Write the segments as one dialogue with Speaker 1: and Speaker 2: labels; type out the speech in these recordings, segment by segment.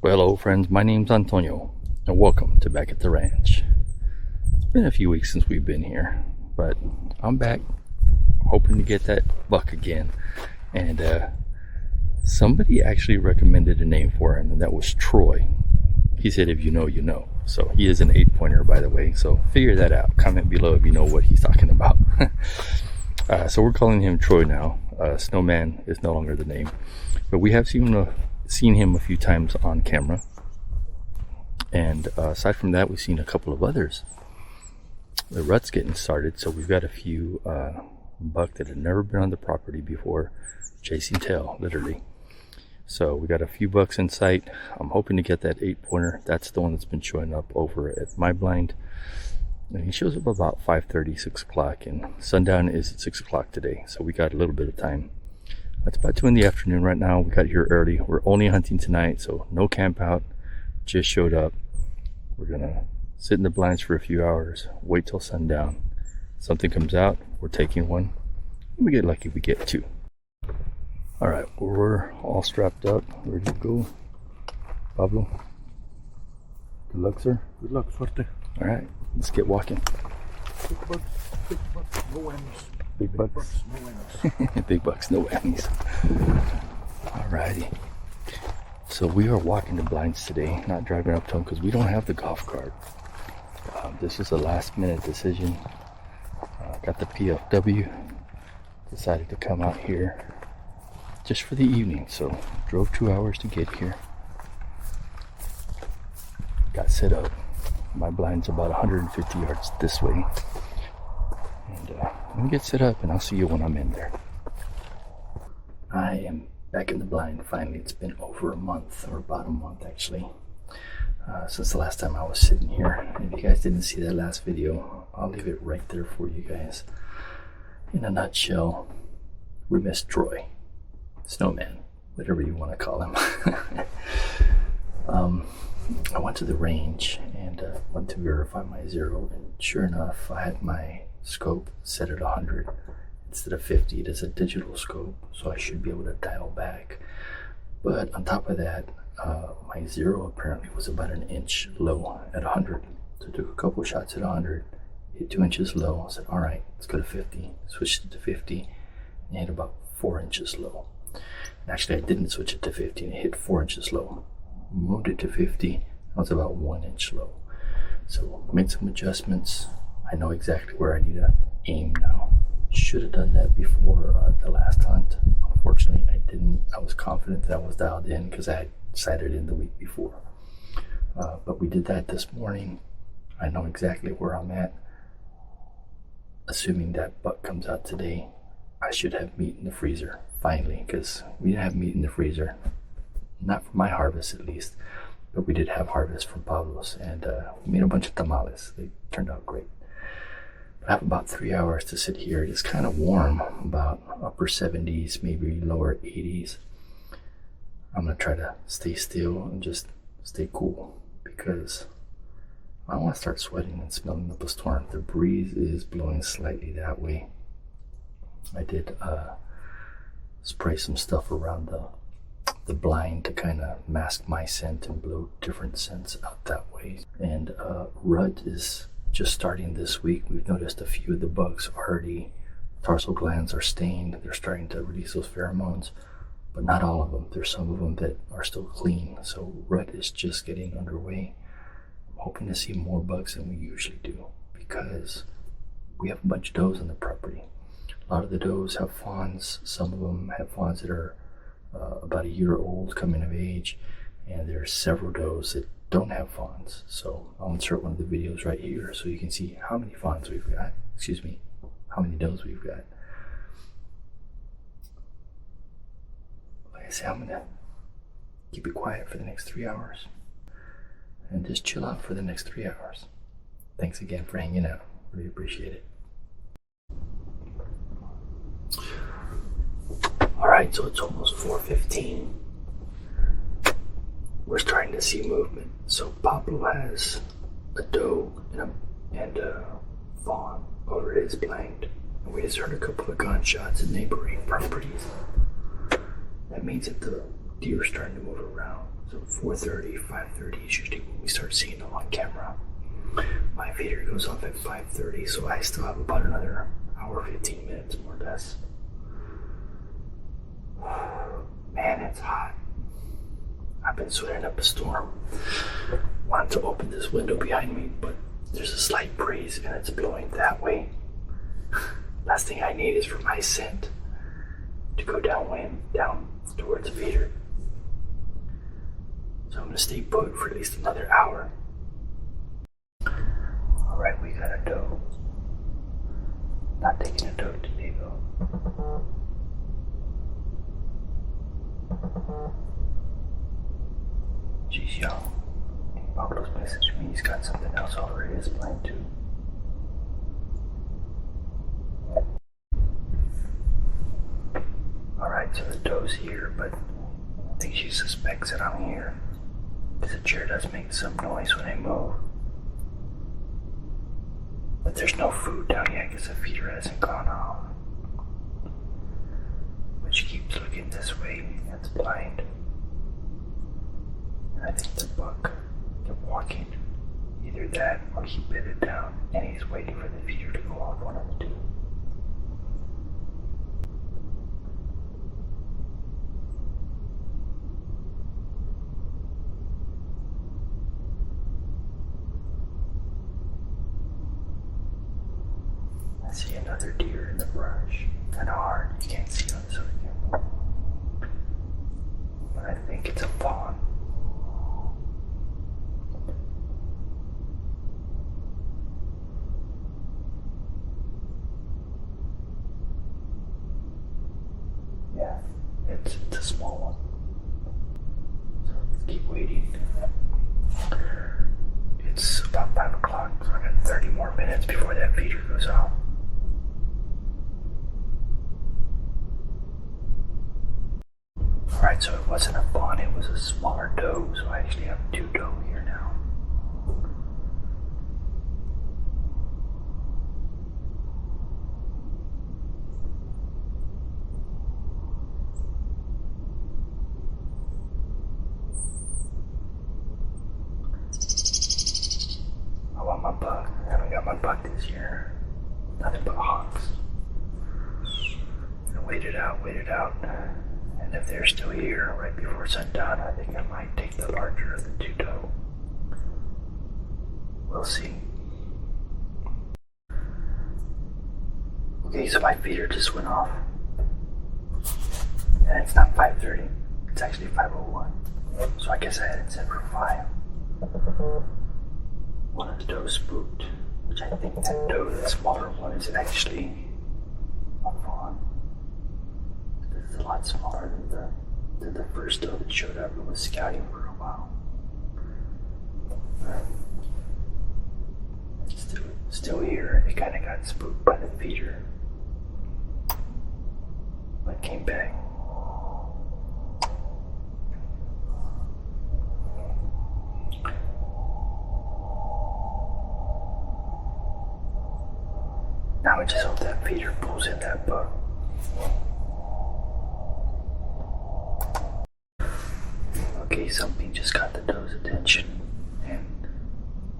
Speaker 1: Well, hello friends, my name's Antonio, and welcome to Back at the Ranch. It's been a few weeks since we've been here, but I'm back, hoping to get that buck again. And somebody actually recommended a name for him, and that was Troy. He said, if you know, you know. So he is an 8-pointer, by the way, so figure that out. Comment below if you know what he's talking about. So we're calling him Troy now. Snowman is no longer the name, but we have seen him a few times on camera, and aside from that, we've seen a couple of others. The rut's getting started, so we've got a few buck that have never been on the property before, chasing tail, literally. So we got a few bucks in sight. I'm hoping to get that 8-pointer. That's the one that's been showing up over at my blind, and he shows up about 5:30, 6 o'clock, and sundown is at 6 o'clock today, so we got a little bit of time. It's about 2 in the afternoon right now. We got here early. We're only hunting tonight, so no camp out. Just showed up. We're gonna sit in the blinds for a few hours, wait till sundown. Something comes out, we're taking one. We get lucky, we get 2. All right, we're all strapped up, ready to go. Pablo, good luck, sir.
Speaker 2: Good luck, suerte.
Speaker 1: All right, let's get walking.
Speaker 2: Big bucks, no whammies.
Speaker 1: Big bucks,
Speaker 2: no whammies.
Speaker 1: Big bucks, no whammies. Alrighty. So we are walking the blinds today, not driving up to them because we don't have the golf cart. This was a last-minute decision. Got the PFW. Decided to come out here just for the evening, so drove 2 hours to get here. Got set up. My blind's about 150 yards this way. And I'm gonna get set up, and I'll see you when I'm in there. I am back in the blind finally. It's been over a month, or about a month actually, since the last time I was sitting here. And if you guys didn't see that last video, I'll leave it right there for you guys. In a nutshell, we missed Troy, Snowman, whatever you want to call him. I went to the range and went to verify my zero, and sure enough, I had my scope set at 100 instead of 50. It is a digital scope, so I should be able to dial back. But on top of that, my zero apparently was about an inch low at 100. So I took a couple shots at 100, hit 2 inches low. I said, all right, let's go to 50. Switched it to 50 and hit about 4 inches low. And actually, I didn't switch it to 50 and it hit 4 inches low. Moved it to 50, I was about 1 inch low. So made some adjustments. I know exactly where I need to aim now. Should have done that before the last hunt. Unfortunately, I didn't. I was confident that I was dialed in because I had sighted in the week before. But we did that this morning. I know exactly where I'm at. Assuming that buck comes out today, I should have meat in the freezer finally, because we didn't have meat in the freezer. Not for my harvest at least, but we did have harvest from Pablo's, and we made a bunch of tamales. They turned out great. But I have about 3 hours to sit here. It's kind of warm, about upper 70s, maybe lower 80s. I'm gonna try to stay still and just stay cool, because I don't want to start sweating and smelling up a storm. The breeze is blowing slightly that way. I did spray some stuff around the blind to kind of mask my scent and blow different scents out that way. And rut is just starting this week. We've noticed a few of the bucks already, tarsal glands are stained. They're starting to release those pheromones, but not all of them. There's some of them that are still clean. So rut is just getting underway. I'm hoping to see more bucks than we usually do, because we have a bunch of does on the property. A lot of the does have fawns. Some of them have fawns that are about a year old, coming of age, and there are several does that don't have fawns. So I'll insert one of the videos right here so you can see how many fawns we've got. Excuse me, how many does we've got. Like I said, I'm gonna keep it quiet for the next 3 hours and just chill out for the next 3 hours. Thanks again for hanging out. Really appreciate it. Alright, so it's almost 4:15. We're starting to see movement. So Pablo has a doe and a fawn over his blind. And we just heard a couple of gunshots in neighboring properties. That means that the deer are starting to move around. So 4:30, 5:30 is usually when we start seeing them on camera. My feeder goes off at 5:30, so I still have about another hour, 15 minutes more or less. Man, it's hot. I've been sweating up a storm. Wanted to open this window behind me, but there's a slight breeze and it's blowing that way. Last thing I need is for my scent to go downwind, down towards the feeder. So I'm gonna stay put for at least another hour. Alright, we got a doe. Not taking a doe today though. She's young. Pablo's messaged me, he's got something else already he's playing too. Alright, so the doe's here, but I think she suspects that I'm here. Because the chair does make some noise when I move. But there's no food down yet because the feeder hasn't gone off. But she keeps looking this way, it's blind. And I think the buck kept walking. Either that or he bedded down and he's waiting for the feeder to go off, one of the two. I see another deer in the brush. Kind of hard, you can't see on this other camera. But I think it's a fawn. Yeah, it's a small one. So let's keep waiting. It's about 5 o'clock, so I got 30 more minutes before that feeder goes off. Alright, so it wasn't a fawn, it was a smaller doe, so I actually have 2 doe here now. I want my buck. I haven't got my buck this year. Nothing but hawks. I waited out. And if they're still here right before sundown, I think I might take the larger of the 2 doe. We'll see. Okay, so my feeder just went off. And it's not 5:30. It's actually 5:01. So I guess I had it set for 5. One of the does spooked, which I think that doe, the smaller one, is actually a fawn. This is a lot smaller than the first doe that showed up and was scouting for a while. It's still here. It kind of got spooked by the feeder, but came back. Now I just hope that feeder pulls in that buck. Okay, something just got the doe's attention, and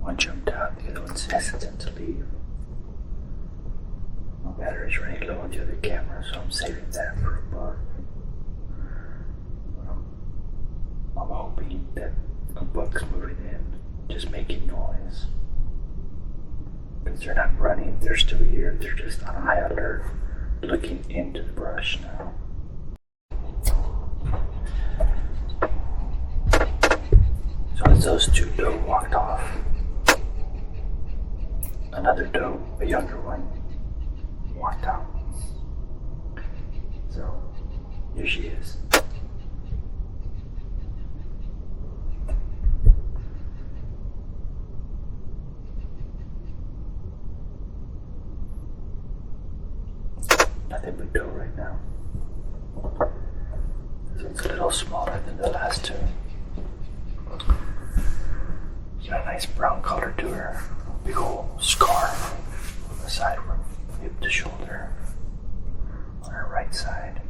Speaker 1: one jumped out, the other one's hesitant to leave. My battery's running low on the other camera, so I'm saving that for a buck. I'm hoping that a buck's moving in, just making noise. Because they're not running, they're still here, they're just on high alert, looking into the brush now. So as those 2 doe walked off, another doe, a younger one, walked out. So here she is. Nothing but doe right now. This one's a little smaller than the last 2. She's got a nice brown color to her. Big old scar on the side from hip to shoulder on her right side.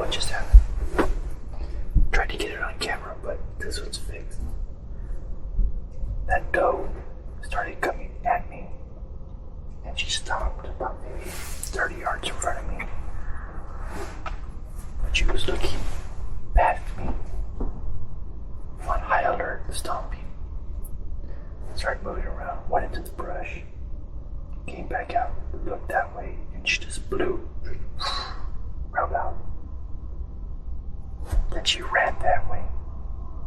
Speaker 3: what just happened. Tried to get it on camera, but this one's fixed. That doe started coming at me, and she stopped about maybe 30 yards in front of me. But she was looking past me on high alert, stomping. Started moving around, went into the brush, came back out, looked that way, and she just blew right out. Then she ran that way.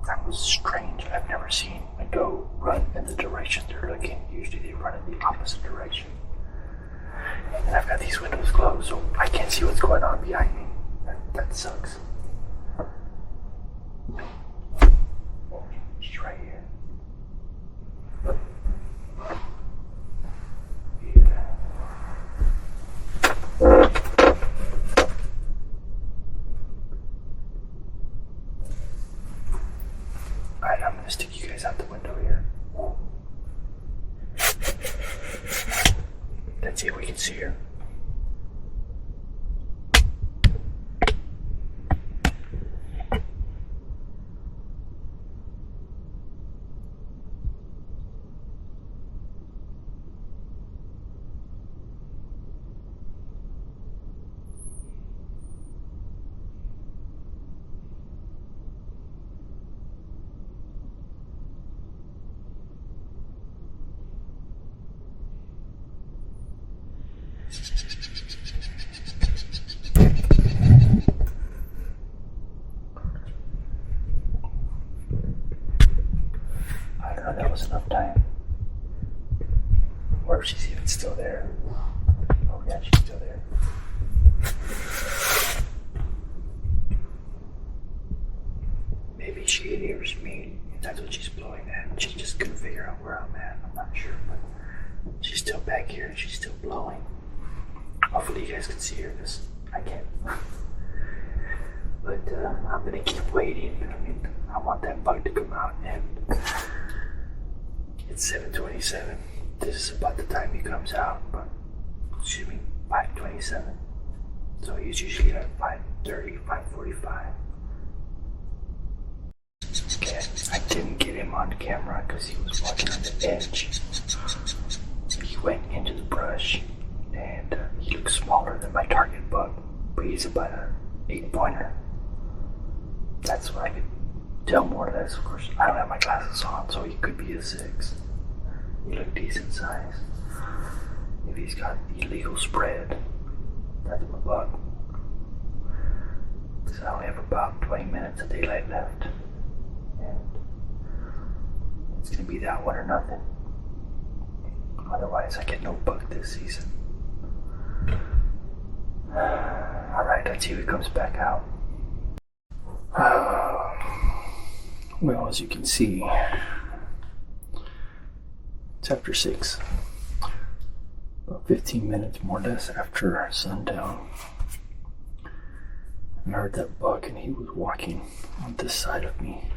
Speaker 3: That was strange. I've never seen a doe run in the direction they're looking. Usually they run in the opposite direction. And I've got these windows closed, so I can't see what's going on behind me. That sucks. She's right here. Alright, I'm gonna stick you guys out the window here. Let's see if we can see her. I don't know if that was enough time. Or if she's even still there. Oh yeah, she's still there. Maybe she hears me. That's what she's blowing at. She just couldn't figure out where I'm at. I'm not sure, but she's still back here and she's still blowing. Hopefully you guys can see her, because I can't. But I'm gonna keep waiting. I mean, I want that bug to come out, and it's 7:27. This is about the time he comes out, but excuse me, 5:27. So he's usually at 5:30, 5:45. Okay, I didn't get him on camera because he was walking on the edge. He went into the brush, and he looks smaller than my target bug, but he's about an 8-pointer. That's what I could tell more or less. Of course, I don't have my glasses on, so he could be a 6. He looked decent size. If he's got illegal spread, that's my bug. Because I only have about 20 minutes of daylight left, and it's gonna be that one or nothing. Otherwise, I get no bug this season. Alright, let's see if it comes back out. Well, as you can see, it's after 6. About 15 minutes more or less after sundown. I heard that bug and he was walking on this side of me.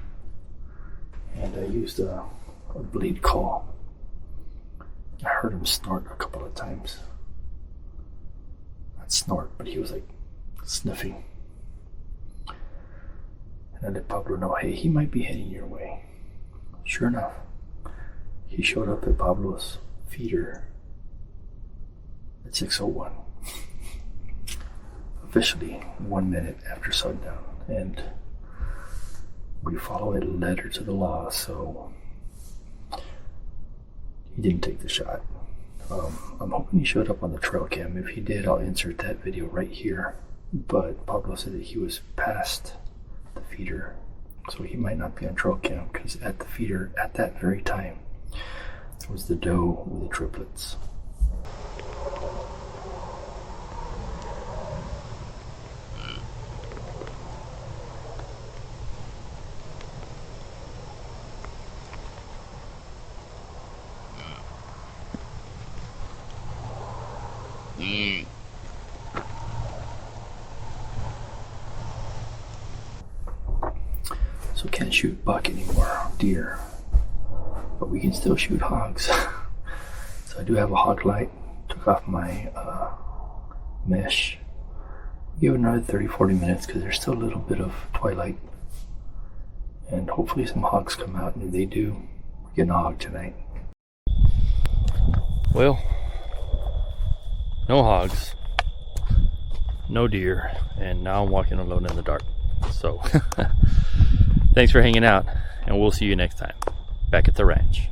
Speaker 3: And I used a bleed call. I heard him snort a couple of times. Not snort, but he was like sniffing. And I let Pablo know, hey, he might be heading your way. Sure enough, he showed up at Pablo's feeder at 6:01. Officially 1 minute after sundown. And we follow a letter to the law, so he didn't take the shot. I'm hoping he showed up on the trail cam. If he did, I'll insert that video right here. But Pablo said that he was past the feeder, so he might not be on trail cam, because at the feeder at that very time was the doe with the triplets. So can't shoot buck anymore, deer, but we can still shoot hogs. So I do have a hog light. Took off my mesh give it another 30-40 minutes because there's still a little bit of twilight. And hopefully some hogs come out, and if they do, we're getting a hog tonight.
Speaker 1: Well, no hogs, no deer, and now I'm walking alone in the dark. So, thanks for hanging out, and we'll see you next time back at the ranch.